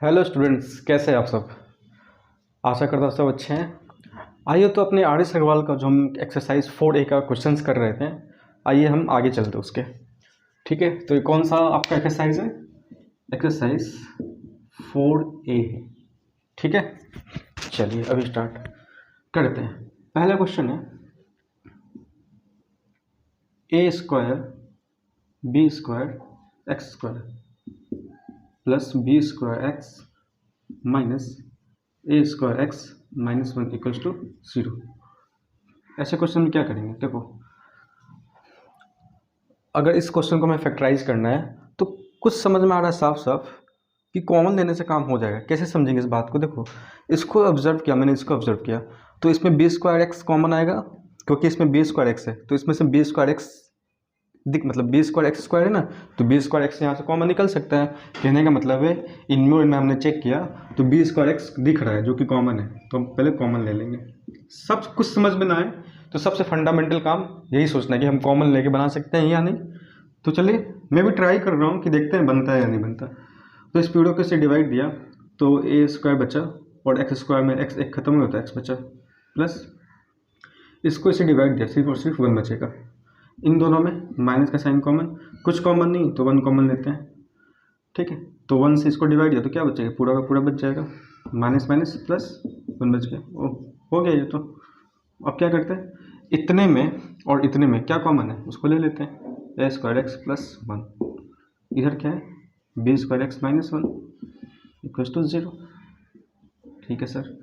Hello students, कैसे हैं आप सब। आशा करता हूँ सब अच्छे हैं। आइए तो अपने आर एस अग्रवाल का जो हम एक्सरसाइज 4A का क्वेश्चंस कर रहे थे, आइए हम आगे चलते हैं उसके। ठीक है, तो ये कौन सा आपका एक्सरसाइज है? एक्सरसाइज 4A है। ठीक है, चलिए अभी स्टार्ट करते हैं। पहला क्वेश्चन है A square B square X square plus B square X minus A square X minus 1 equals to 0। ऐसे क्वेश्चन में क्या करेंगे? देखो, अगर इस क्वेश्चन को हमें फैक्टराइज करना है तो कुछ समझ में आ रहा है साफ साफ कि कॉमन लेने से काम हो जाएगा। कैसे समझेंगे इस बात को? देखो, इसको ऑब्जर्व किया मैंने, इसको ऑब्जर्व किया तो इसमें बी स्क्वायर एक्स कॉमन आएगा, क्योंकि इसमें बी स्क्वायर एक्स है तो इसमें से बी स्क्वायर एक्स मतलब बी स्क्वायर एक्स स्क्वायर है ना, तो बी स्क्वायर एक्स यहाँ से कॉमन निकल सकता है। कहने का मतलब है इनमें और इनमें हमने चेक किया तो बी स्क्वायर एक्स दिख रहा है जो कि कॉमन है, तो हम पहले कॉमन ले लेंगे। सब कुछ समझ में ना आए तो सबसे फंडामेंटल काम यही सोचना है कि हम कॉमन लेके बना सकते हैं या नहीं। तो चलिए, मैं भी ट्राई कर रहा हूँ कि देखते हैं बनता है या नहीं बनता। तो इस पीरियड को से डिवाइड दिया तो ए स्क्वायर बचा और एक्स स्क्वायर में एक्स एक खत्म हो जाता है, एक्स बचा, प्लस इसको इसे डिवाइड दिया, सिर्फ और सिर्फ 1 बचेगा। इन दोनों में माइनस का साइन कॉमन, कुछ कॉमन नहीं तो 1 कॉमन लेते हैं। ठीक है, तो 1 से इसको डिवाइड किया तो क्या बचेगा? पूरा का पूरा बच जाएगा, माइनस माइनस प्लस 1 बच गया। ओ, हो गया ये तो। अब क्या करते हैं, इतने में और इतने में क्या कॉमन है उसको ले लेते हैं, ए स्क्वायर एक्स प्लस 1। इधर क्या है, B square X minus 1 equals to 0। ठीक है सर,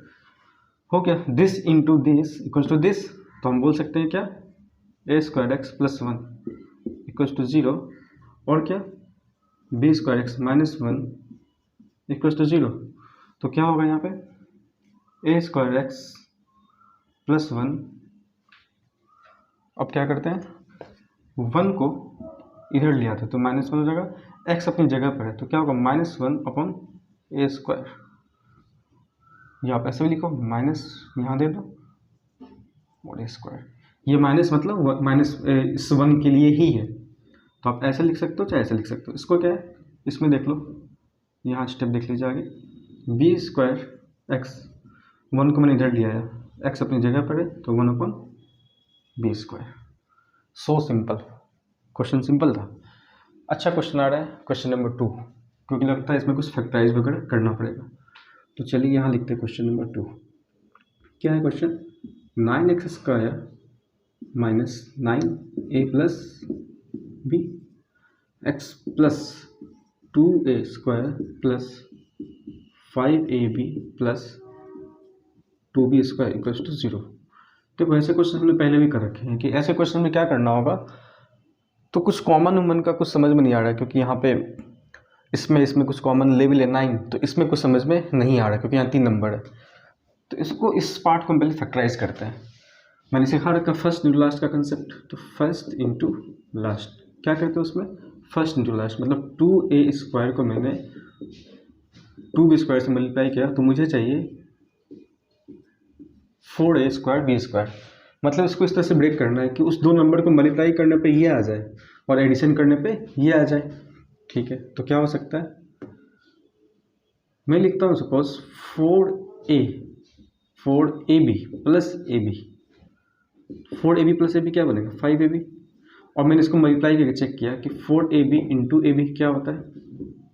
हो गया। This into this equals to this, तो हम बोल सकते हैं क्या, A square X plus 1 equals to 0 और क्या, B square X minus 1 equals to 0। तो क्या होगा यहाँ पे, ए स्क्वायर एक्स प्लस 1। अब क्या करते हैं, 1 को इधर लिया था तो माइनस 1 हो जाएगा, एक्स अपनी जगह पर है तो क्या होगा, माइनस 1 अपॉन ए स्क्वायर। या आप ऐसे भी लिखो, माइनस यहाँ दे दो और ए स्क्वायर। ये माइनस मतलब माइनस इस 1 के लिए ही है, तो आप ऐसे लिख सकते हो चाहे ऐसे लिख सकते हो। इसको क्या है, इसमें देख लो, यहाँ स्टेप देख लीजिए आगे, बी स्क्वायर एक्स, 1 को मैंने इधर लिया है, एक्स अपनी जगह पर है तो 1 upon b square. So simple, question simple था। अच्छा क्वेश्चन आ रहा है क्वेश्चन नंबर 2, क्योंकि लगता है इसमें कुछ फैक्टराइज वगैरह करना पड़ेगा। तो चलिए यहाँ लिखते हैं क्वेश्चन नंबर 2। क्या है question, 9x square minus 9a plus B x plus 2a square plus 5ab plus 2b square equals to 0। देखो, ऐसे क्वेश्चन हमने पहले भी कर रखे हैं कि ऐसे क्वेश्चन में क्या करना होगा। तो कुछ कॉमन उमन का कुछ समझ में नहीं आ रहा है, क्योंकि यहाँ पे इसमें कुछ कॉमन ले भी लेना ही, तो इसमें कुछ समझ में नहीं आ रहा है क्योंकि यहाँ 3 नंबर है। तो इसको, इस पार्ट को हम पहले फैक्टराइज करते हैं। मैंने सिखा रखा फर्स्ट इंटू लास्ट का कंसेप्ट, तो फर्स्ट इंटू लास्ट क्या कहते हैं उसमें, फर्स्ट इंटू लास्ट मतलब 2a स्क्वायर को मैंने 2b स्क्वायर से मल्टीप्लाई किया तो मुझे चाहिए 4a स्क्वायर बी स्क्वायर। मतलब इसको इस तरह से ब्रेक करना है कि उस दो नंबर को मल्टीप्लाई करने पे ये आ जाए और एडिशन करने पे ये आ जाए। ठीक है, तो क्या हो सकता है, मैं लिखता हूँ suppose 4ab plus ab, 4ab plus ab क्या बनेगा, 5ab। और मैंने इसको मल्टीप्लाई करके चेक किया कि 4ab इंटू ए बी क्या होता है,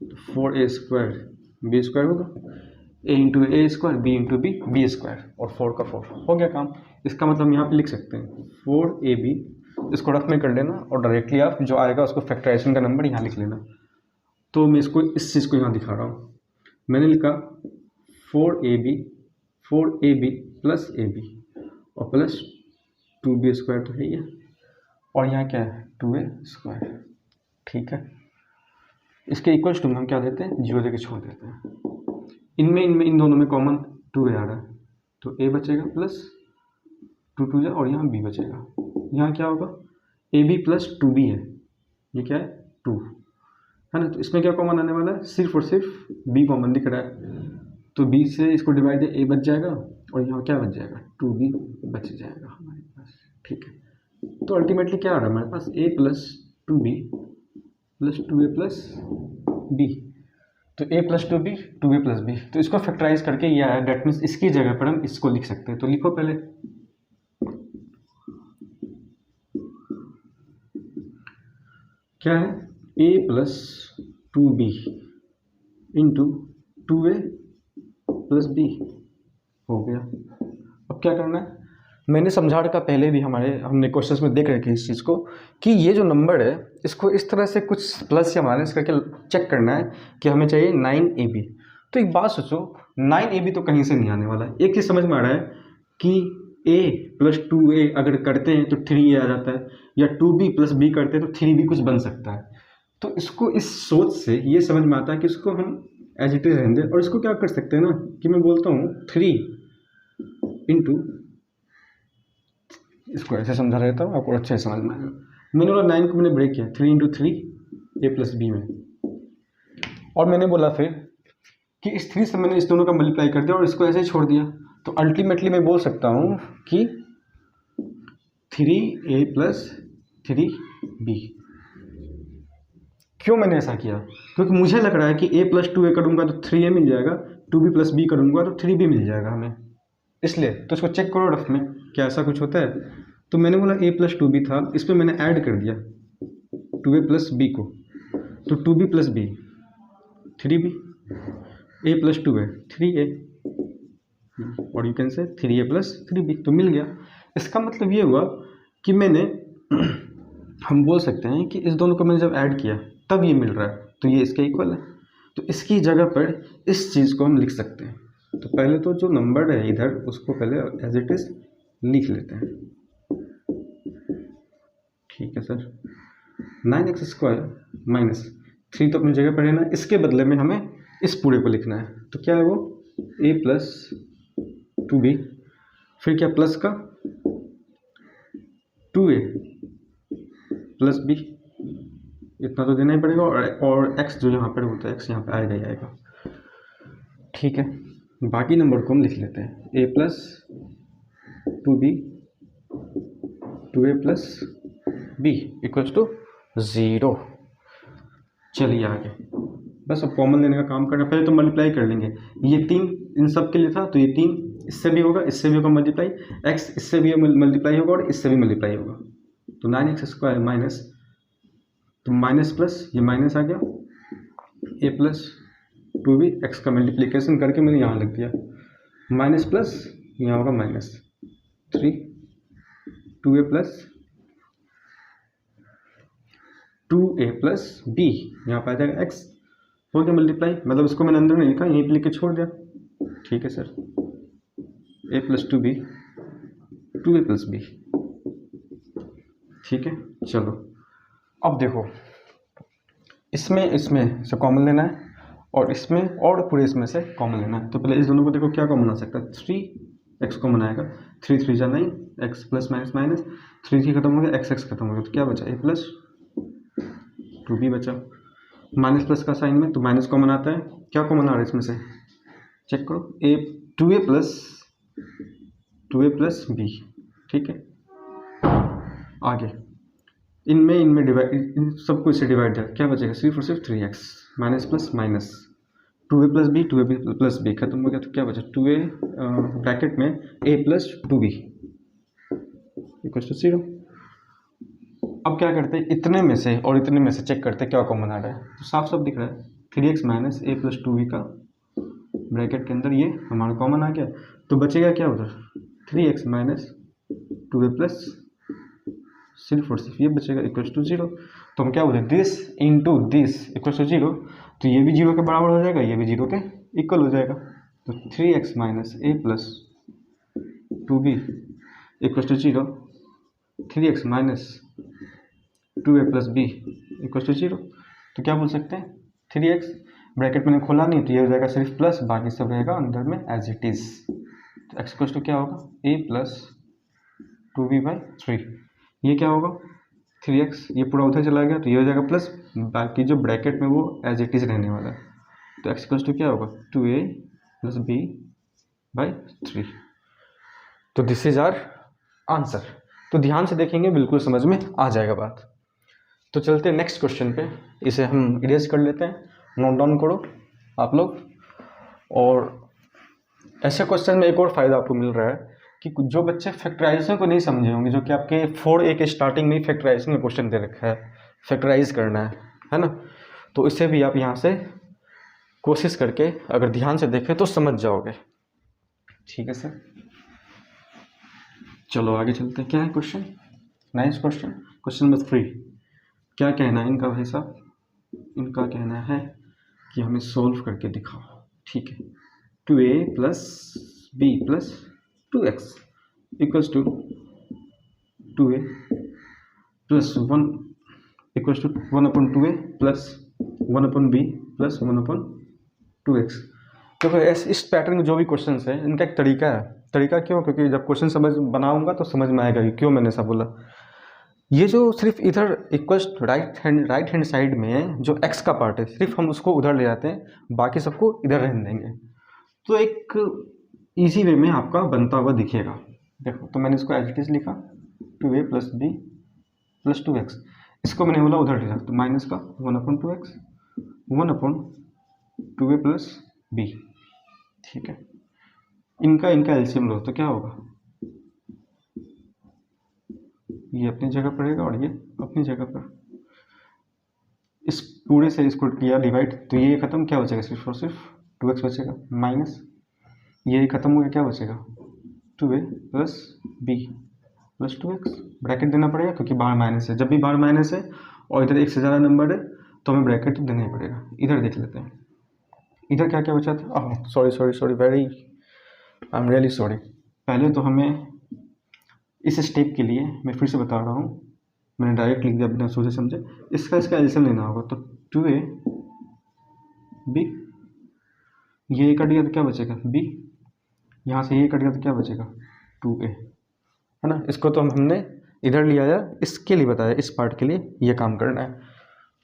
तो 4a स्क्वायर बी स्क्वायर होगा, a into a square b into b b square, और 4 का 4 हो गया काम। इसका मतलब हम यहाँ पे लिख सकते हैं 4ab, इसको रफ में कर लेना और डायरेक्टली आप जो आएगा उसको फैक्टराइजेशन का नंबर यहाँ लिख लेना। तो मैं इसको इस चीज़ को यहाँ दिखा रहा हूँ, मैंने लिखा 4ab प्लस ab और प्लस 2b स्क्वायर तो है ही है, और यहाँ क्या है 2a स्क्वायर। ठीक है, इसके इक्वल्स टू में हम क्या देते हैं, 0 देके छोड़ देते हैं। इनमें इन दोनों में कॉमन 2a आ रहा है तो a बचेगा प्लस 2 2 और यहाँ b बचेगा। यहाँ क्या होगा, ab प्लस 2b है, ये क्या है 2 है ना, तो इसमें क्या कॉमन आने वाला है, सिर्फ और सिर्फ b कॉमन दिख रहा है, तो b से इसको डिवाइड a बच जाएगा और यहाँ क्या बच जाएगा 2b बच जाएगा हमारे पास। ठीक है, तो अल्टीमेटली क्या आ रहा है हमारे पास, a plus 2b plus 2a plus b। तो a plus 2b 2a plus b, तो इसको फैक्टराइज करके ये आया, डेट मीन्स इसकी जगह पर हम इसको लिख सकते हैं। तो लिखो पहले, क्या है, a plus 2b into 2a plus b हो गया। अब क्या करना है, मैंने समझा रखा पहले भी, हमने क्वेश्चंस में देख रखे इस चीज़ को, कि ये जो नंबर है इसको इस तरह से कुछ प्लस या माइनस करके चेक करना है कि हमें चाहिए 9ab। तो एक बात सोचो, 9ab तो कहीं से नहीं आने वाला है। एक चीज़ समझ में आ रहा है कि a प्लस 2a अगर करते हैं तो 3a आ जाता है, या 2b प्लस b करते हैं तो 3b कुछ बन सकता है। तो इसको इस सोच से ये समझ में आता है कि इसको हम एज इट इज रहने दें, और इसको क्या कर सकते हैं ना कि मैं बोलता हूँ 3 इंटू, इसको ऐसे समझा रहता हूँ आपको अच्छे से समझ में आएगा। मैंने बोला 9 को मैंने ब्रेक किया 3 इंटू 3 a प्लस बी में, और मैंने बोला फिर कि इस 3 से मैंने इस दोनों का मल्टीप्लाई कर दिया और इसको ऐसे ही छोड़ दिया। तो अल्टीमेटली मैं बोल सकता हूँ कि 3a प्लस 3b। क्यों मैंने ऐसा किया, क्योंकि मुझे लग रहा है कि a प्लस 2a करूँगा तो 3a मिल जाएगा, 2b प्लस b करूँगा तो 3b मिल जाएगा हमें, इसलिए। तो इसको चेक करो रफ में, क्या ऐसा कुछ होता है। तो मैंने बोला a प्लस 2b था, इस पर मैंने ऐड कर दिया 2a प्लस b को, तो 2b plus b 3b, a plus 2a 3a, और you can say 3a plus 3b, तो मिल गया। इसका मतलब ये हुआ कि मैंने हम बोल सकते हैं कि इस दोनों को मैंने जब ऐड किया तब ये मिल रहा है, तो ये इसके इक्वल है। तो इसकी जगह पर इस चीज़ को हम लिख सकते हैं। तो पहले तो जो नंबर है इधर उसको पहले एज इट इज लिख लेते हैं, ठीक है सर। 9x² माइनस 3 तो अपनी जगह पर है ना, इसके बदले में हमें इस पूरे को लिखना है। तो क्या है वो, a प्लस 2b, फिर क्या प्लस का 2a प्लस b, इतना तो देना ही पड़ेगा, और x जो यहाँ पर होता है x यहाँ पर आएगा ही आएगा, ठीक है। बाकी नंबर को हम लिख लेते हैं, a plus 2b 2a plus b equals to 0। चलिए आगे, बस अब कॉमन लेने का काम करना। पहले तो मल्टीप्लाई कर लेंगे, ये 3 इन सब के लिए था, तो ये 3 इससे भी होगा, इससे भी होगा मल्टीप्लाई, x इससे भी मल्टीप्लाई होगा और इससे भी मल्टीप्लाई होगा। तो 9x² माइनस, तो माइनस प्लस ये माइनस आ गया, a प्लस 2b, x का मल्टीप्लिकेशन करके मैंने यहाँ लिख दिया, माइनस प्लस यहाँ होगा minus 3 2a plus 2a plus b, यहाँ पर आ जाएगा x, हो गया मल्टीप्लाई। मतलब इसको मैंने अंदर नहीं लिखा, यहीं पे लिख के छोड़ दिया, ठीक है sir. a plus 2b 2a plus b, ठीक है। चलो अब देखो, इसमें से कॉमन लेना है और इसमें और पूरे इसमें से कॉमन लेना है। तो पहले इस दोनों को देखो क्या कॉमन आ सकता है, 3x कॉमन आएगा, 3 3 जा 9, x प्लस माइनस माइनस 3 3 खत्म हो गया, x खत्म हो गया, तो क्या बचा, a प्लस 2b बचा। माइनस प्लस का साइन में तो माइनस कॉमन आता है, क्या कॉमन आ रहा है इसमें से चेक करो, 2a प्लस b, ठीक है। आगे इनमें डिवाइड, इन सबको इससे डिवाइड है, क्या बचेगा, सिर्फ और सिर्फ 3x, minus plus minus 2a plus b 2a plus b खत्म हो गया, तो क्या बचा 2a ब्रैकेट में a plus 2b equal to 0। अब क्या करते हैं, इतने में से और इतने में से चेक करते हैं क्या कॉमन आ रहा है। तो साफ साफ दिख रहा है 3x minus a plus 2b का ब्रैकेट के अंदर ये हमारा कॉमन आ गया, तो बचेगा क्या उधर 3x माइनस 2a प्लस, सिर्फ और सिर्फ ये बचेगा इक्वल टू 0। तो हम क्या बोलते हैं, this into this equal to 0, तो ये भी 0 के बराबर हो जाएगा, ये भी 0 के इक्वल हो जाएगा। तो 3x minus a plus 2b equal to 0, 3x minus 2a plus b equal to 0। तो क्या बोल सकते हैं, 3x ब्रैकेट मैंने खोला नहीं, तो ये हो जाएगा सिर्फ प्लस, बाकी सब रहेगा अंदर में एज इट इज। तो x इक्वल टू क्या होगा, a प्लस 2b/3, ये क्या होगा 3x, ये पूरा उधर चला गया तो ये हो जाएगा प्लस, बाकी जो ब्रैकेट में वो एज इट इज रहने वाला है। तो x इक्वल टू क्या होगा 2a प्लस b/3। तो दिस इज आवर आंसर। तो ध्यान से देखेंगे बिल्कुल समझ में आ जाएगा बात। तो चलते हैं नेक्स्ट क्वेश्चन पे, इसे हम इरेज कर लेते हैं, नोट डाउन करो। आप लोग। और ऐसे क्वेश्चन में एक और फ़ायदा आपको मिल रहा है कि जो बच्चे फैक्टराइजेशन को नहीं समझे होंगे, जो कि आपके 4A के स्टार्टिंग में ही फैक्टराइजेशन का क्वेश्चन दे रखा है, फैक्टराइज करना है ना, तो इससे भी आप यहाँ से कोशिश करके अगर ध्यान से देखें तो समझ जाओगे। ठीक है सर, चलो आगे चलते हैं। क्या है question? Nice question, question number 3। क्या कहना है इनका भाई साहब? इनका कहना है कि हमें सोल्व करके दिखाओ। ठीक है, 2A plus B plus 2x equals to 2A plus 1 equals to 1/2A plus 1/B plus 1/2x। देखो इस पैटर्न में जो भी क्वेश्चन है इनका एक तरीका है। तरीका क्यों? क्योंकि जब क्वेश्चन समझ बनाऊंगा तो समझ में आएगा कि क्यों मैंने ऐसा बोला। ये जो सिर्फ इधर इक्वल्स राइट हैंड साइड में जो x का पार्ट है, सिर्फ हम उसको उधर ले जाते हैं, बाकी सबको इधर रहने देंगे, तो एक इजी वे में आपका बनता हुआ दिखेगा। देखो, तो मैंने इसको एज इट इज लिखा 2A plus B plus 2x। इसको मैंने बोला उधर ले जा, तो माइनस का 1/2x 1/2A प्लस B। ठीक है, इनका एलसीएम लो तो क्या होगा? ये अपनी जगह पर रहेगा और ये अपनी जगह पर। इस पूरे से इसको किया डिवाइड, तो ये खत्म, क्या बचेगा? सिर्फ और सिर्फ 2x बचेगा, माइनस ये खत्म हो गया, क्या बचेगा? 2A plus B plus 2x। Bracket देना पड़ेगा क्योंकि बाहर माइनस है। जब भी बाहर माइनस है और इधर एक से ज़्यादा नंबर है तो हमें ब्रैकेट तो देना ही पड़ेगा। इधर देख लेते हैं, इधर क्या क्या बचा था। Sorry very I am really sorry. पहले तो हमें इस स्टेप के लिए मैं फिर से बता रहा हूँ, मैंने डायरेक्ट लिख दिया बिना सोचे समझे। इसका एलसीएम लेना होगा, तो 2A B, ये कट गया तो क्या बचेगा? B। यहाँ से ये कट गया तो क्या बचेगा? 2A, है ना। इसको तो हमने इधर लिया है, इसके लिए बताया, इस पार्ट के लिए ये काम करना है।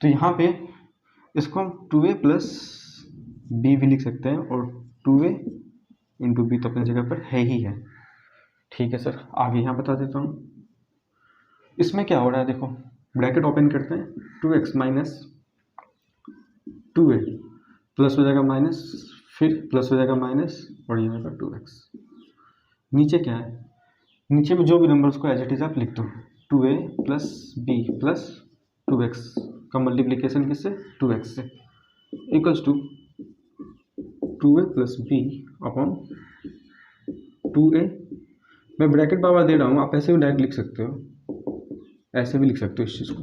तो यहाँ पे इसको हम 2A प्लस B भी लिख सकते हैं और 2A इंटू B तो अपनी जगह पर है ही है। ठीक है सर, आगे यहाँ बता देता हूँ। इसमें क्या हो रहा है, देखो ब्रैकेट ओपन करते हैं, 2x माइनस 2A प्लस हो जाएगा माइनस, फिर प्लस हो जाएगा माइनस और ये होगा 2x। नीचे क्या है? नीचे में जो भी नंबर उसको एज इट इज आप लिख दो। 2A plus B plus 2x का मल्टीप्लीकेशन किससे? 2x से, equals to 2A plus B upon 2A। मैं ब्रैकेट बार बार दे रहा हूँ, आप ऐसे भी डायरेक्ट लिख सकते हो, ऐसे भी लिख सकते हो इस चीज़ को,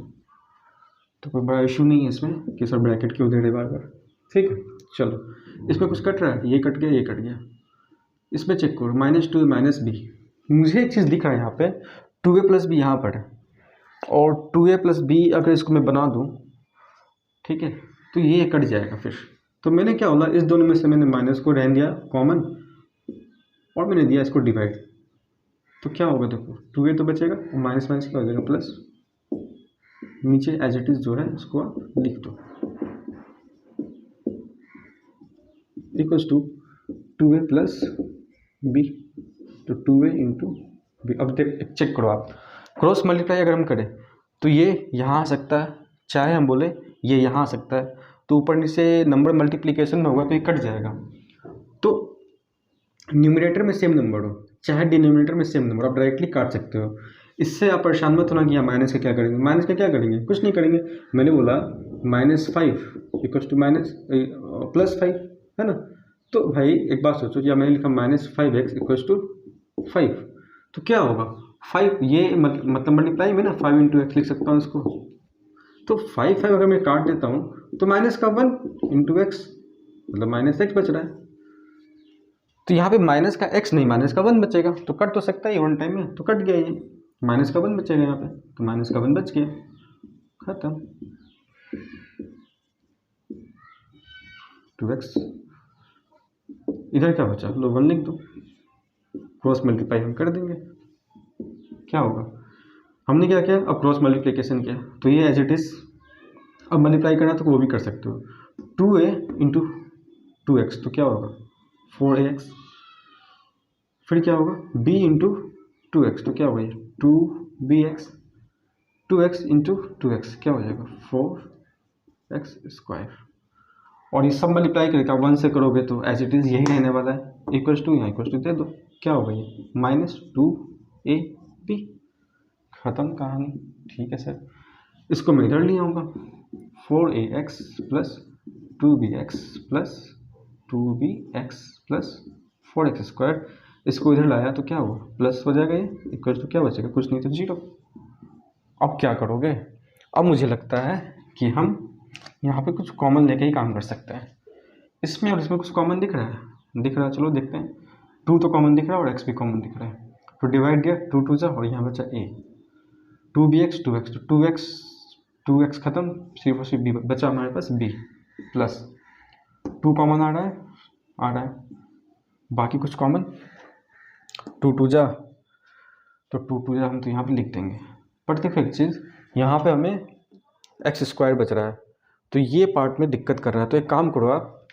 तो कोई बड़ा इशू नहीं है इसमें कि सर ब्रैकेट क्यों दे रहे बार बार। ठीक है, चलो इसमें कुछ कट रहा है, ये कट गया, ये कट गया। इसमें चेक करो, -2 माइनस B। मुझे एक चीज़ दिख रहा है यहाँ पे, 2A प्लस B यहाँ पर है, और 2A प्लस B अगर इसको मैं बना दूँ, ठीक है, तो ये कट जाएगा फिर। तो मैंने क्या बोला, इस दोनों में से मैंने माइनस को रहने दिया कॉमन और मैंने दिया इसको डिवाइड, तो क्या होगा? देखो 2A तो बचेगा और माइनस माइनस क्या हो जाएगा? प्लस। नीचे एज इट इज जो है उसको आप लिख दो, equals to 2A plus B, तो 2A इंटू B। अब देख चेक करो आप, क्रॉस मल्टीप्लाई अगर हम करें तो ये यहाँ आ सकता है, चाहे हम बोले ये यहाँ आ सकता है, तो ऊपर नीचे नंबर मल्टीप्लिकेशन में होगा तो ये कट जाएगा। तो न्यूमरेटर में सेम नंबर हो चाहे डिनोमिनेटर में सेम नंबर, आप डायरेक्टली काट सकते हो। इससे आप परेशान मत होना कि माइनस का क्या करेंगे, माइनस का क्या करेंगे, कुछ नहीं करेंगे। मैंने बोला -5 इक्वल्स टू माइनस +5, है ना। तो भाई एक बात सोचो, या मैंने लिखा -5x इक्वल्स टू 5, तो क्या होगा? 5 ये मतलब मल्टीप्लाई में ना 5 इंटू एक्स लिख सकता हूँ इसको। तो 5 अगर मैं काट देता हूँ तो माइनस का 1 इंटू एक्स, मतलब -x बच रहा है। तो यहाँ पे माइनस का x नहीं, माइनस का 1 बचेगा, तो कट तो सकता है वन टाइम में, तो कट गया ये, माइनस का 1 बचेगा यहाँ पे, तो माइनस का 1 बच गया, खत्म। 2x, इधर क्या बचा? लो 1 लिख दो, क्रॉस मल्टीप्लाई हम कर देंगे, क्या होगा? हमने क्या किया, अब क्रॉस मल्टीप्लिकेशन किया, तो ये एज इट इज। अब मल्टीप्लाई करना तो वो भी कर सकते हो, 2A इंटू 2x, तो क्या होगा? 4AX। फिर क्या होगा? B इंटू 2x, तो क्या होगा? 2BX, 2x इंटू 2x क्या हो जाएगा? 4x square. और ये सब मल्टीप्लाई करेगा 1 से करोगे तो एज इट इज़ यही रहने वाला है, इक्वल्स टू यहाँ इक्वल्स टू दे दो, क्या होगा ये -2ab, ख़त्म कहानी। ठीक है सर, इसको मैं इधर ले आऊँगा, 4ax plus 2bx plus 2bx plus 4x square, इसको इधर लाया तो क्या हुआ, प्लस हो जाएगा, ये इक्वल्स टू क्या बचेगा, कुछ नहीं तो 0। अब क्या करोगे, अब मुझे लगता है कि हम यहाँ पे कुछ कॉमन लेके ही काम कर सकते हैं। इसमें और इसमें कुछ कॉमन दिख रहा है, दिख रहा है, चलो देखते हैं। 2 तो कॉमन दिख रहा है और x भी कॉमन दिख रहा है, तो डिवाइड दिया 2 2 जा, और यहाँ बचा a, 2bx 2x, तो 2x खत्म, सिर्फ और सिर्फ b बचा हमारे पास, b प्लस 2 कॉमन आ रहा है, बाकी कुछ कॉमन 2 2 जा, तो 2 2 जा हम तो यहाँ पे लिख देंगे। बट देखो एक चीज़, यहाँ पे हमें एक्स स्क्वायर बच रहा है, तो ये पार्ट में दिक्कत कर रहा है, तो एक काम करो आप,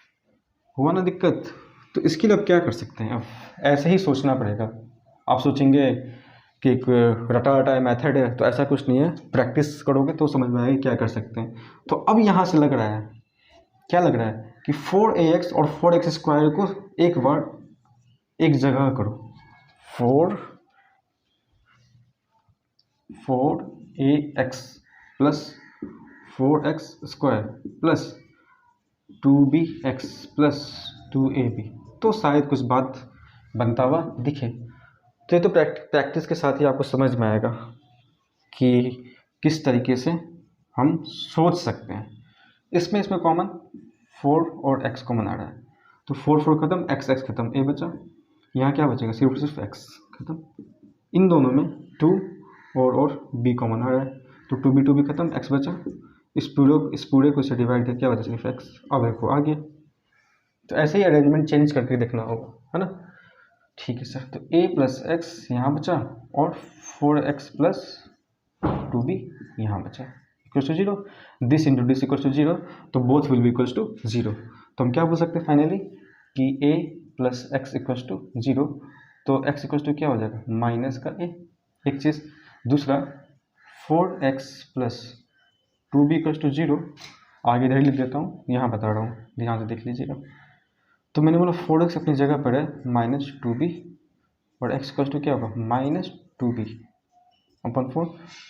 हुआ ना दिक्कत, तो इसके लिए अब क्या कर सकते हैं, अब ऐसे ही सोचना पड़ेगा। आप सोचेंगे कि एक रटा रटा मेथड है, तो ऐसा कुछ नहीं है, प्रैक्टिस करोगे तो समझ में आएगा क्या कर सकते हैं। तो अब यहाँ से लग रहा है, क्या लग रहा है कि 4ax और 4x स्क्वायर को एक बार एक जगह करो, 4ax plus 4x square plus 2bx plus 2ab, तो शायद कुछ बात बनता हुआ दिखे। तो ये तो प्रैक्टिस के साथ ही आपको समझ में आएगा कि किस तरीके से हम सोच सकते हैं। इसमें कॉमन 4 और x कॉमन आ रहा है, तो 4 4 खत्म, x खत्म, a बचा, यहाँ क्या बचेगा, सिर्फ x खत्म। इन दोनों में 2 और b कॉमन आ रहा है, तो 2b खत्म, x बचा, इस पूरे को इसे डिवाइड करके क्या बचा, सिर्फ x। अब देखो आ गया, तो ऐसे ही अरेंजमेंट चेंज करके देखना होगा, है ना। ठीक है सर, तो a प्लस एक्स यहाँ बचा और 4x प्लस 2b यहाँ बचा, equals to 0, this into this equals to 0, तो both will be equals to 0। तो हम क्या बोल सकते हैं फाइनली कि a plus x equals to 0, तो x इक्वल्स टू क्या हो जाएगा, माइनस का a, एक चीज़। दूसरा 4x plus 2b equals to 0, आगे इधर लिख देता हूँ, यहाँ बता रहा हूँ, ध्यान से देख लीजिएगा। तो मैंने बोला 4x अपनी जगह पर है, -2b, और x इक्वल्स टू क्या होगा, -2b अपन 4,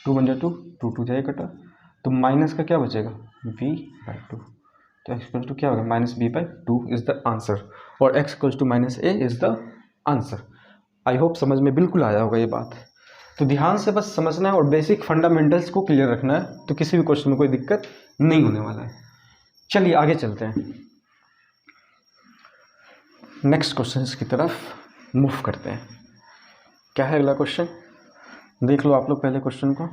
2 बन जाए 2, 2 2 जाए कटा, तो माइनस का क्या बचेगा, b/2, तो x इक्वल्स टू क्या होगा, -b/2 इज द आंसर, और x equals to -a is the answer. I hope समझ में बिल्कुल आया होगा ये बात। तो ध्यान से बस समझना है और बेसिक फंडामेंटल्स को क्लियर रखना है, तो किसी भी क्वेश्चन में कोई दिक्कत नहीं होने वाला है। चलिए आगे चलते हैं, नेक्स्ट क्वेश्चन की तरफ मूव करते हैं। क्या है अगला क्वेश्चन, देख लो आप लोग पहले क्वेश्चन को,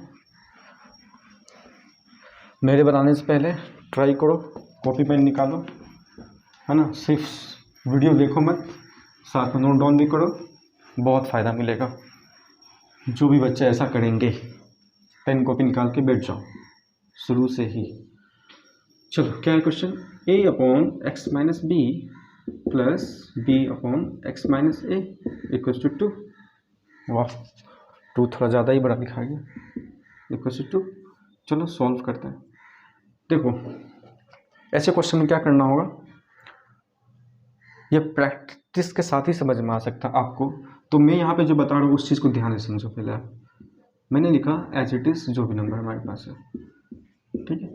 मेरे बनाने से पहले ट्राई करो, कॉपी पेन निकालो, है ना, सिर्फ वीडियो देखो मत, साथ में नोट डाउन भी करो, बहुत फ़ायदा मिलेगा। जो भी बच्चे ऐसा करेंगे, पेन कॉपी निकाल के बैठ जाओ शुरू से ही। चलो क्या है question, a/x-b plus b/x - a equals to 2, वाह 2 थोड़ा ज़्यादा ही बड़ा लिखा गया, इक्वल्स टू 2। चलो सॉल्व करते हैं। देखो ऐसे क्वेश्चन में क्या करना होगा, ये प्रैक्टिस के साथ ही समझ में आ सकता है आपको। तो मैं यहाँ पे जो बता रहा हूँ उस चीज़ को ध्यान से समझो। पहले आप, मैंने लिखा एज इट इज़ जो भी नंबर हमारे पास है, ठीक है।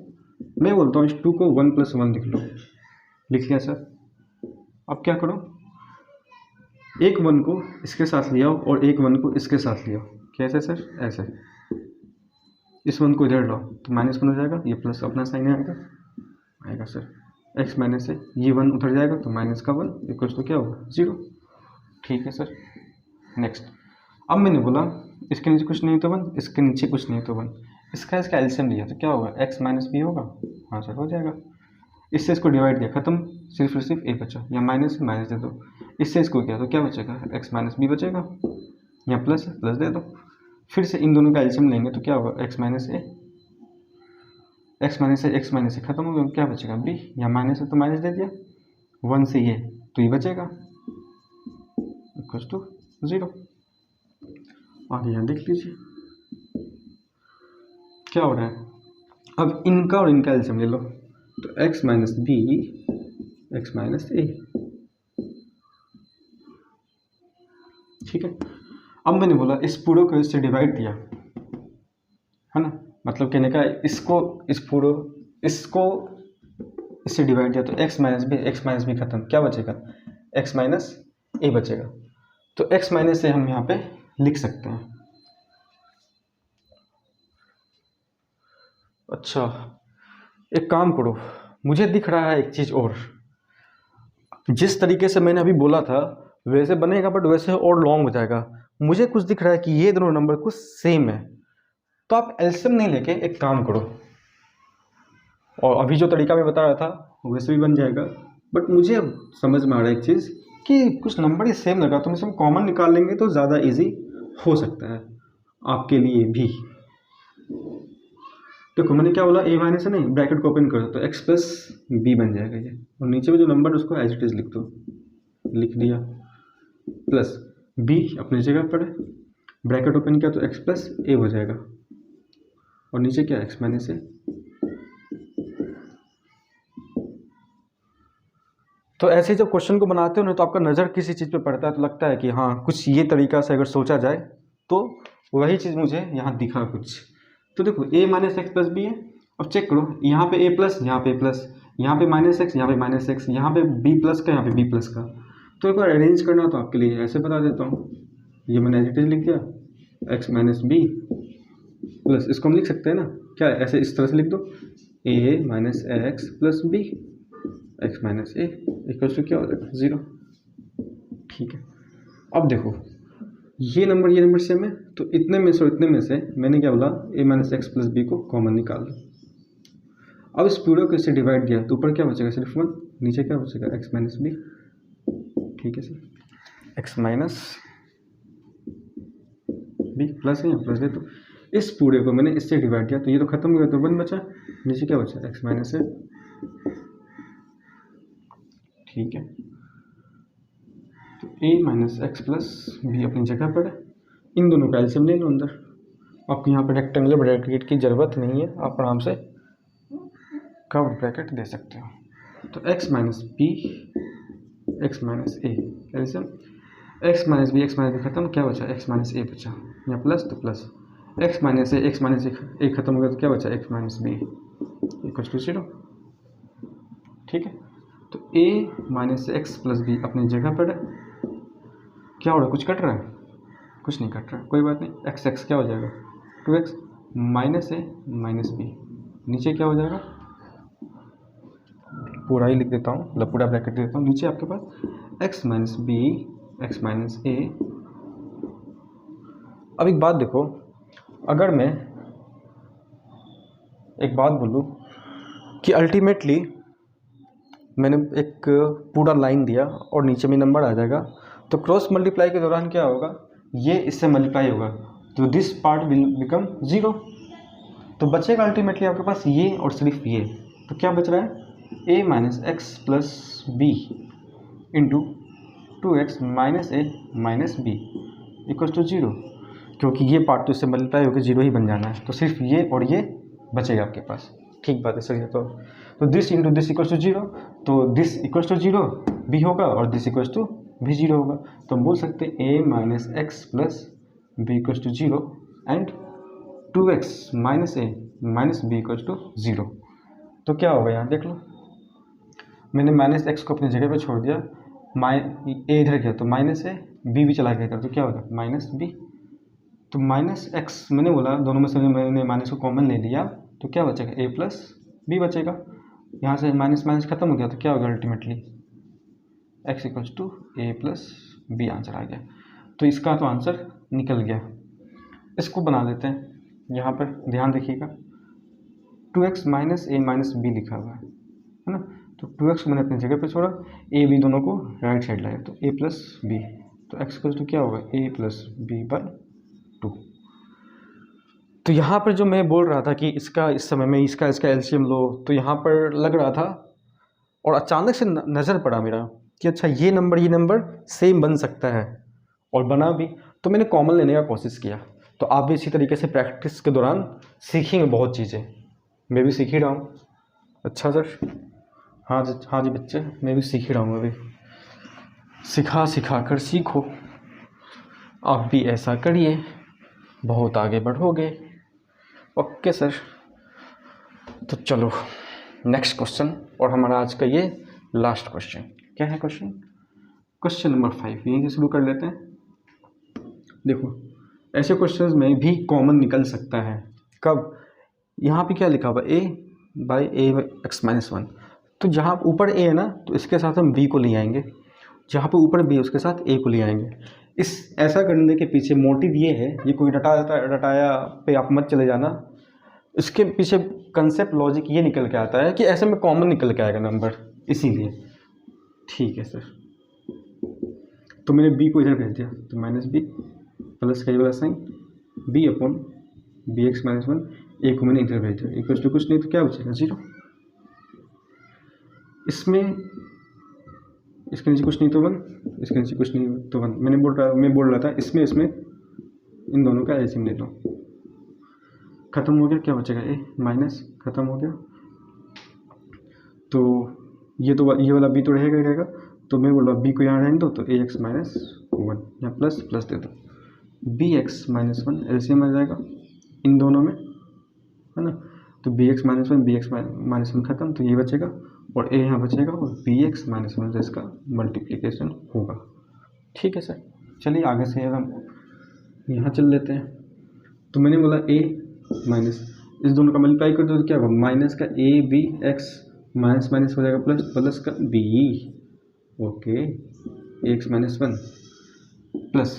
मैं बोलता हूँ इस 2 को 1 + 1 लिख लो, लिख लिया सर। अब क्या करो, एक 1 को इसके साथ ले आओ और एक 1 को इसके साथ ले आओ। कैसे सर, ऐसे, इस 1 को इधर लाओ तो -1 हो जाएगा, ये प्लस अपना साइन आएगा सर, x माइनस है, ये 1 उधर जाएगा तो -1 इक्वल्स तो क्या होगा, 0। ठीक है सर, नेक्स्ट। अब मैंने बोला इसके नीचे कुछ नहीं तो 1, इसके नीचे कुछ नहीं तो 1, इसका एलसीएम लिया तो क्या होगा, x - b होगा। हाँ सर हो जाएगा। इससे इसको डिवाइड किया, खत्म, सिर्फ a बचा, या माइनस दे दो। इससे इसको किया तो क्या बचेगा, x - b बचेगा, या प्लस दे दो। फिर से इन दोनों का एलसीएम लेंगे तो क्या होगा, x - a खत्म हो गया, क्या बचेगा b, या माइनस है तो माइनस दे दिया, 1 से ये तो ये बचेगा, इक्वल्स टू 0। आगे यहाँ देख लीजिए क्या हो रहा है। अब इनका और इनका एलसीएम ले लो, तो x - b एक्स माइनस ए। ठीक है, अब मैंने बोला इस पूरे को इससे डिवाइड किया, है ना, मतलब कहने का इसको इससे डिवाइड किया, तो x माइनस बी खत्म, क्या बचेगा, x माइनस ए बचेगा। तो x माइनस ए हम यहाँ पे लिख सकते हैं। अच्छा, एक काम करो, मुझे दिख रहा है एक चीज़ और, जिस तरीके से मैंने अभी बोला था वैसे बनेगा, बट वैसे और लॉन्ग हो जाएगा। मुझे कुछ दिख रहा है कि ये दोनों नंबर कुछ सेम है, तो आप एलसीएम नहीं लेके एक काम करो, और अभी जो तरीका मैं बता रहा था वैसे भी बन जाएगा, बट मुझे अब समझ में आ रहा है एक चीज़ कि कुछ नंबर ही सेम लगा, तो हम कॉमन निकाल लेंगे तो ज़्यादा इजी हो सकता है आपके लिए भी। देखो मैंने क्या बोला, ए माइनस है नहीं, ब्रैकेट को ओपन कर दो तो एक्स प्लस बी बन जाएगा ये, और नीचे में जो नंबर उसको एज इट इज लिख दो, लिख दिया, प्लस बी अपनी जगह पर है, ब्रैकेट ओपन किया तो एक्स प्लस ए हो जाएगा, और नीचे क्या एक्स माइनस ए। तो ऐसे जब क्वेश्चन को बनाते हो ना, तो आपका नज़र किसी चीज़ पे पड़ता है तो लगता है कि हाँ कुछ ये तरीका से अगर सोचा जाए तो वही चीज़ मुझे यहाँ दिखा कुछ। तो देखो ए माइनस एक्स प्लस बी है, अब चेक करो, यहाँ पे ए प्लस, यहाँ पे ए प्लस, यहाँ पे माइनस एक्स, यहाँ पे माइनस एक्स, यहाँ पे बी प्लस का, यहाँ पे बी प्लस का। तो एक बार अरेंज करना तो आपके लिए ऐसे बता देता हूँ, ये मैंने एज इट इज लिख दिया, एक्स माइनस बी प्लस, इसको हम लिख सकते हैं ना, क्या ऐसे इस तरह से लिख दो, A minus x plus B x minus A equal to क्या हो जाएगा, 0। ठीक है, अब देखो ये नंबर सेम है, तो इतने में से और इतने में से मैंने क्या बोला, ए माइनस एक्स प्लस बी को कॉमन निकाल दो। अब इस पूरे को इससे डिवाइड किया तो ऊपर क्या बचेगा, सिर्फ 1, नीचे क्या बचेगा, एक्स माइनस बी। ठीक है sir, x minus b plus है, प्लस है, तो इस पूरे को मैंने इससे डिवाइड किया तो ये तो खत्म हो गया, तो 1 बचा, नीचे क्या बचा, एक्स माइनस ए। ठीक है, तो a minus x plus b अपनी जगह पर है, इन दोनों का एलसीएम ले लो अंदर। आपको यहाँ पर रेक्टेंगुलर ब्रैकेट की ज़रूरत नहीं है, आप आराम से कर्व्ड ब्रैकेट दे सकते हो। तो X minus B x minus A, LCM X minus B खत्म, क्या बचा, एक्स माइनस ए बचा, यहाँ प्लस तो प्लस, एक्स माइनस ए खत्म हो गया तो क्या बचा, x minus B equal to 0। ठीक है, तो a minus x plus b अपनी जगह पर है, क्या हो रहा है, कुछ कट रहा है, कुछ नहीं कट रहा है, कोई बात नहीं, एक्स एक्स क्या हो जाएगा, 2x minus A minus B, नीचे क्या हो जाएगा, पूरा ही लिख देता हूँ, मतलब पूरा ब्रैकेट दे देता हूँ, नीचे आपके पास X minus B x minus A. अब एक बात देखो, अगर मैं एक बात बोलूँ कि अल्टीमेटली मैंने एक पूरा लाइन दिया और नीचे में नंबर आ जाएगा, तो क्रॉस मल्टीप्लाई के दौरान क्या होगा, ये इससे मल्टीप्लाई होगा, तो दिस पार्ट विल बिकम 0, तो बचेगा अल्टीमेटली आपके पास ये और सिर्फ ये। तो क्या बच रहा है, A minus x plus B into 2x minus A minus B equal to 0, क्योंकि ये पार्ट तो इससे मल्टीप्लाई होकर 0 ही बन जाना है, तो सिर्फ ये और ये बचेगा आपके पास। ठीक बात है सर, ये तो this into this equal to 0, तो दिस इक्वल टू 0 भी होगा और दिस इक्वल टू भी 0 होगा, तो हम बोल सकते हैं A minus x plus B equal to 0 and 2x minus A minus B equal to 0। तो क्या होगा, यहाँ देख लो, मैंने माइनस एक्स को अपनी जगह पे छोड़ दिया, ए इधर गया तो माइनस ए, बी भी चला गया था तो क्या होगा, माइनस बी। तो माइनस एक्स मैंने बोला, दोनों में से मैंने माइनस को कॉमन ले लिया, तो क्या बचेगा, ए प्लस बी बचेगा, यहाँ से माइनस माइनस खत्म हो गया, तो क्या होगा ultimately X equals to A plus B answer आ गया। तो इसका तो आंसर निकल गया। इसको बना देते हैं, यहाँ पर ध्यान देखिएगा, 2x minus A minus B लिखा हुआ है ना, तो 2x को मैंने अपनी जगह पे छोड़ा, ए बी दोनों को राइट साइड लाया, तो ए प्लस बी, तो एक्स इक्वल्स टू क्या होगा, ए प्लस बी बाई 2। तो यहाँ पर जो मैं बोल रहा था कि इसका इस समय में इसका एलसीएम लो, तो यहाँ पर लग रहा था और अचानक से नज़र पड़ा मेरा कि अच्छा ये नंबर सेम बन सकता है, और बना भी, तो मैंने कॉमन लेने का कोशिश किया। तो आप भी इसी तरीके से प्रैक्टिस के दौरान सीखेंगे बहुत चीज़ें, मैं भी सीख ही रहा हूँ। अच्छा सर, हाँ जी बच्चे, मैं भी सीख ही रहा हूँ अभी। सिखा सिखा कर सीखो, आप भी ऐसा करिए, बहुत आगे बढ़ोगे। ओके सर, तो चलो नेक्स्ट क्वेश्चन, और हमारा आज का ये लास्ट क्वेश्चन। क्या है क्वेश्चन? क्वेश्चन नंबर 5 यहीं से शुरू कर लेते हैं। देखो, ऐसे क्वेश्चंस में भी कॉमन निकल सकता है। कब? यहाँ पे क्या लिखा हुआ, a by A X minus 1, तो जहाँ ऊपर a है ना, तो इसके साथ हम b को ले आएंगे, जहाँ पे ऊपर b है उसके साथ a को ले आएंगे। इस ऐसा करने के पीछे मोटिव ये है, ये कोई रटाया पे आप मत चले जाना, इसके पीछे कंसेप्ट लॉजिक ये निकल के आता है कि ऐसे में कॉमन निकल के आएगा नंबर, इसीलिए। ठीक है सर, तो मैंने b को इधर भेज दिया, तो माइनस बी प्लस का ये वाला sign b upon b x minus 1, a को मैंने इधर भेज दिया, इक्वल टू कुछ नहीं तो क्या बचेगा, 0। इसमें इसके नीचे कुछ नहीं तो 1, इसके नीचे कुछ नहीं तो 1। मैं बोल रहा था इसमें इन दोनों का एलसीएम ले लो, खत्म हो गया, क्या बचेगा, ए माइनस, खत्म हो गया। तो ये वाला बी तो रहेगा ही रहेगा, तो मैं बोल रहा हूँ बी को यहाँ रहने दो, तो ए एक्स माइनस 1 यहाँ प्लस प्लस दे दो, बी एक्स माइनस 1 एलसीएम आ जाएगा इन दोनों में, है ना। तो b x minus 1 B x minus 1 खत्म, तो ये बचेगा और ए यहाँ बचेगा, और बी एक्स माइनस 1 से इसका मल्टीप्लीकेशन होगा। ठीक है सर, चलिए आगे से हम यहाँ चल लेते हैं। तो मैंने बोला ए माइनस, इस दोनों का मल्टीप्लाई कर दो तो क्या होगा, माइनस का a B x minus minus हो जाएगा प्लस, प्लस का b, okay, x minus 1 plus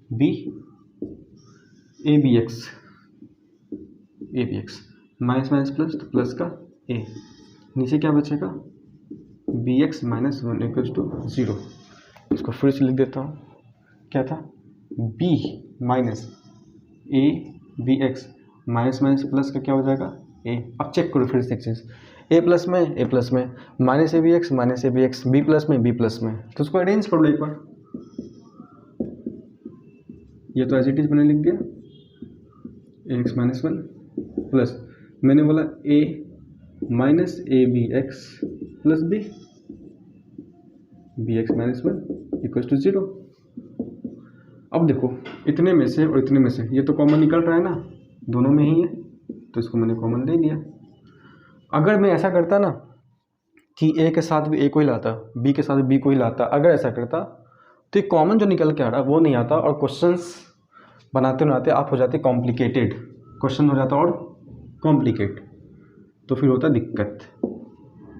b a B x minus minus plus, तो प्लस का ए, नीचे क्या बचेगा, b x minus 1 equals to 0। इसको फिर से लिख देता हूँ, क्या था, b minus A B x minus minus plus का क्या हो जाएगा, a। अब चेक करो फिर से एक चीज़, a प्लस में minus A B x b plus में, तो उसको अरेंज कर लो एक बार। ये तो एज इट इज मैंने लिख दिया, एक्स माइनस 1 प्लस, मैंने बोला a minus A B x plus B x minus 1 equals to 0। अब देखो, इतने में से और इतने में से ये तो कॉमन निकल रहा है ना, दोनों में ही है, तो इसको मैंने कॉमन ले लिया। अगर मैं ऐसा करता ना कि a के साथ भी a को ही लाता, b के साथ भी b को ही लाता, अगर ऐसा करता तो ये कॉमन जो निकल के आ रहा वो नहीं आता, और क्वेश्चंस बनाते आप हो जाते कॉम्प्लिकेटेड, क्वेश्चन हो जाता और कॉम्प्लिकेट, तो फिर होता दिक्कत,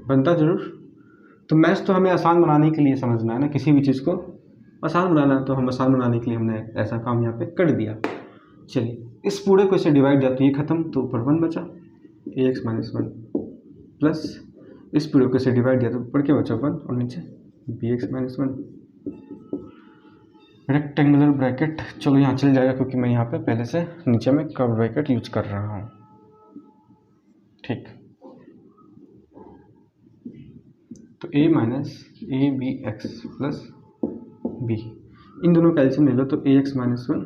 बनता जरूर। तो मैथ्स तो हमें आसान बनाने के लिए समझना है ना, किसी भी चीज़ को आसान बनाना है, तो हम आसान बनाने के लिए हमने ऐसा काम यहाँ पे कर दिया। चलिए, इस पूरे को इसे डिवाइड किया तो ये खत्म, तो ऊपर 1 बचा, ए एक्स माइनस 1 प्लस, इस पूरे को इसे डिवाइड किया तो ऊपर क्या बचा, 1, और नीचे b x minus 1 rectangular bracket. चलो यहाँ चल जाएगा, क्योंकि मैं यहाँ पे पहले से नीचे में कर्व ब्रैकेट यूज कर रहा हूँ। ठीक, तो a minus A B x plus B, इन दोनों का एलसीएम ले लो, तो A X minus 1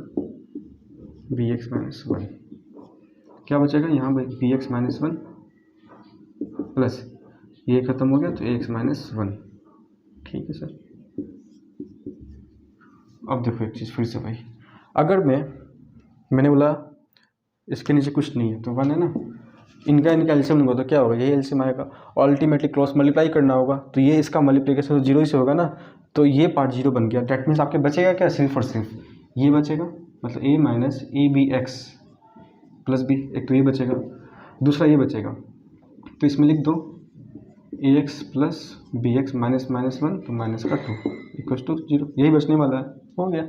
B x minus 1, क्या बचेगा यहाँ बी एक्स माइनस 1 प्लस, ये खत्म हो गया तो ए एक्स माइनस 1। ठीक है सर, अब देखो एक चीज़ फिर से भाई, अगर मैंने बोला इसके नीचे कुछ नहीं है तो 1 है ना, इनका एलसीएम लूँगा तो क्या होगा, यही एलसीएम आएगा, और अल्टीमेटली क्रॉस मल्टीप्लाई करना होगा, तो ये इसका मल्टीप्लिकेशन 0 ही से होगा ना, तो ये पार्ट 0 बन गया। डैट मीन्स आपके बचेगा क्या, सिर्फ और सिर्फ ये बचेगा, मतलब a minus A B x plus b, एक तो ये बचेगा, दूसरा ये बचेगा, तो इसमें लिख दो A X plus B x minus minus 1, तो माइनस का 2 इक्वल्स टू 0, यही बचने वाला है, हो गया।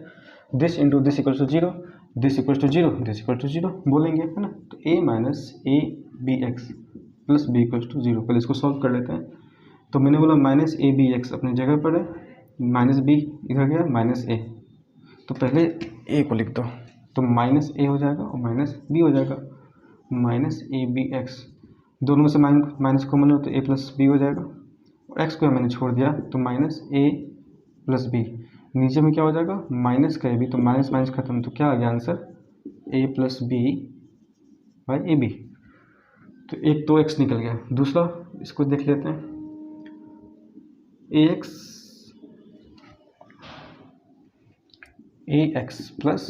This into this equals to 0, this equals to 0, this equal to 0 बोलेंगे, है ना। तो a minus A B x plus b equals to 0, पहले इसको सॉल्व कर लेते हैं। तो मैंने बोला माइनस ए बी एक्स अपनी जगह पर है, माइनस बी इधर गया, माइनस ए, तो पहले ए को लिख दो, तो माइनस ए हो जाएगा और माइनस बी हो जाएगा, माइनस ए बी एक्स, दोनों में से माइनस कॉमन हो तो ए प्लस बी हो जाएगा, और एक्स को मैंने छोड़ दिया तो माइनस ए प्लस बी, नीचे में क्या हो जाएगा, माइनस का ए बी, तो माइनस माइनस खत्म, तो क्या आ गया answer, a plus b by a b. तो एक तो एक्स निकल गया, दूसरा इसको देख लेते हैं, A X plus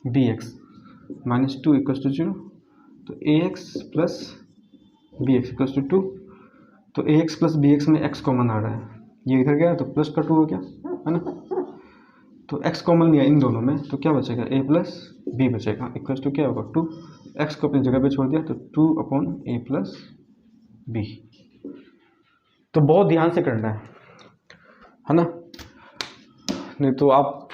B X -2 equals to 0। तो A X plus B X equals to 2। तो A X plus B X में एक्स कॉमन आ रहा है, ये इधर गया तो प्लस का 2 हो गया, है ना। तो एक्स कॉमन लिया इन दोनों में, तो क्या बचेगा, ए प्लस बी बचेगा, इक्वल्स टू क्या होगा 2। एक्स को अपनी जगह पे छोड़ दिया तो 2/a प्लस बी। तो बहुत ध्यान से करना है ना, नहीं तो आप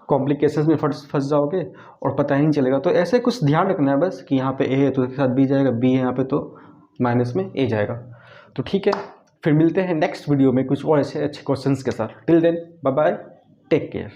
कॉम्प्लिकेशंस में फंस जाओगे और पता ही नहीं चलेगा। तो ऐसे कुछ ध्यान रखना है बस कि यहाँ पे ए है तो उसके साथ बी जाएगा, बी है यहाँ पे तो माइनस में ए जाएगा। तो ठीक है, फिर मिलते हैं नेक्स्ट वीडियो में कुछ और ऐसे अच्छे क्वेश्चंस के साथ। Till then bye bye, take care.